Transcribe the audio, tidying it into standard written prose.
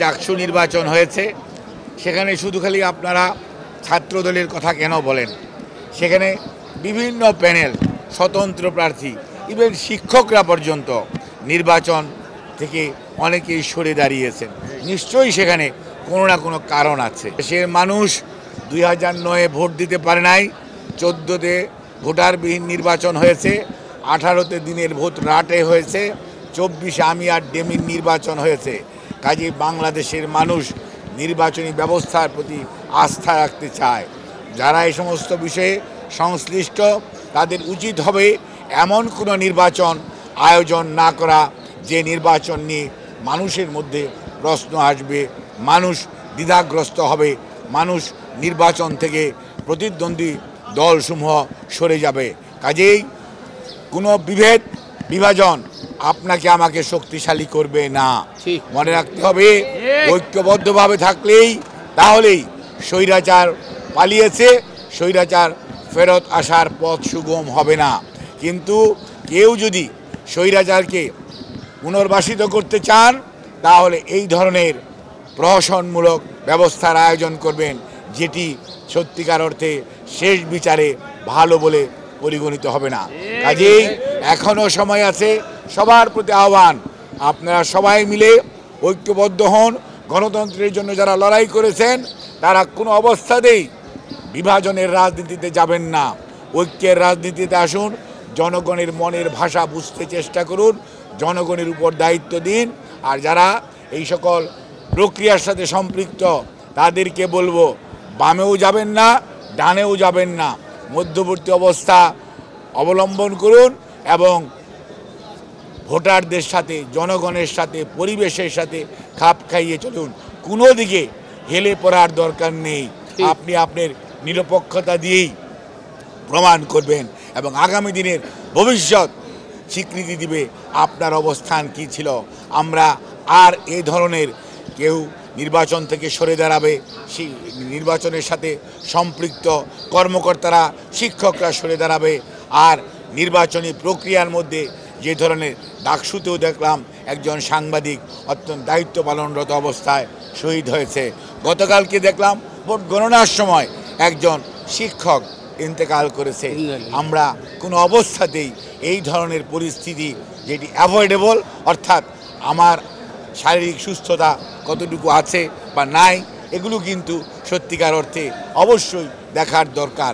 ডাকসু নির্বাচন হয়েছে, সেখানে শুধু খালি আপনারা ছাত্রদলের কথা কেন বলেন? সেখানে বিভিন্ন প্যানেল, স্বতন্ত্র প্রার্থী, ইভেন শিক্ষকরা পর্যন্ত নির্বাচন থেকে অনেকেই সরে দাঁড়িয়েছেন। নিশ্চয়ই সেখানে কোনো না কোনো কারণ আছে। সে মানুষ 2009-এ ভোট দিতে পারে নাই, 14-তে ভোটারবিহীন নির্বাচন হয়েছে, 18-তে দিনের ভোট রাটে হয়েছে, 24-এ আমি আর ডেমির নির্বাচন হয়েছে। কাজে বাংলাদেশের মানুষ নির্বাচনী ব্যবস্থার প্রতি আস্থা রাখতে চায়। যারা এই সমস্ত বিষয়ে সংশ্লিষ্ট তাদের উচিত হবে এমন কোনো নির্বাচন আয়োজন না করা যে নির্বাচন নিয়ে মানুষের মধ্যে প্রশ্ন আসবে, মানুষ দ্বিধাগ্রস্ত হবে, মানুষ নির্বাচন থেকে প্রতিদ্বন্দ্বী দলসমূহ সরে যাবে। কাজেই কোনো বিভাজন আপনাকে আমাকে শক্তিশালী করবে না। মনে রাখতে হবে ঐক্যবদ্ধভাবে থাকলেই তাহলেই স্বৈরাচার পালিয়েছে, স্বৈরাচার ফেরত আসার পথ সুগম হবে না। কিন্তু কেউ যদি স্বৈরাচারকে পুনর্বাসিত করতে চান তাহলে এই ধরনের প্রহসনমূলক ব্যবস্থার আয়োজন করবেন, যেটি সত্যিকার অর্থে শেষ বিচারে ভালো বলে পরিগণিত হবে না। কাজেই এখনও সময় আছে। সবার প্রতি আহ্বান, আপনারা সবাই মিলে ঐক্যবদ্ধ হন। গণতন্ত্রের জন্য যারা লড়াই করেছেন তারা কোনো অবস্থাতেই বিভাজনের রাজনীতিতে যাবেন না, ঐক্যের রাজনীতিতে আসুন। জনগণের মনের ভাষা বুঝতে চেষ্টা করুন, জনগণের উপর দায়িত্ব দিন। আর যারা এই সকল প্রক্রিয়ার সাথে সম্পৃক্ত তাদেরকে বলবো, বামেও যাবেন না, ডানেও যাবেন না, মধ্যবর্তী অবস্থা অবলম্বন করুন এবং ভোটারদের সাথে, জনগণের সাথে, পরিবেশের সাথে খাপ খাইয়ে চলুন। কোনো দিকে হেলে পড়ার দরকার নেই। আপনি আপনার নিরপেক্ষতা দিয়েই প্রমাণ করবেন এবং আগামী দিনের ভবিষ্যৎ স্বীকৃতি দিবে আপনার অবস্থান কি ছিল। আমরা আর এই ধরনের কেউ নির্বাচন থেকে সরে দাঁড়াবে, নির্বাচনের সাথে সম্পৃক্ত কর্মকর্তারা, শিক্ষকরা সরে দাঁড়াবে। আর নির্বাচনী প্রক্রিয়ার মধ্যে যে ধরনের ডাকসুতেও দেখলাম একজন সাংবাদিক অত্যন্ত দায়িত্ব পালনরত অবস্থায় শহীদ হয়েছে, গতকালকে দেখলাম ভোট গণনার সময় একজন শিক্ষক ইন্তেকাল করেছে। আমরা কোনো অবস্থাতেই এই ধরনের পরিস্থিতি যেটি অ্যাভয়েডেবল, অর্থাৎ আমার শারীরিক সুস্থতা কতটুকু আছে বা নাই, এগুলো কিন্তু সত্যিকার অর্থে অবশ্যই দেখার দরকার।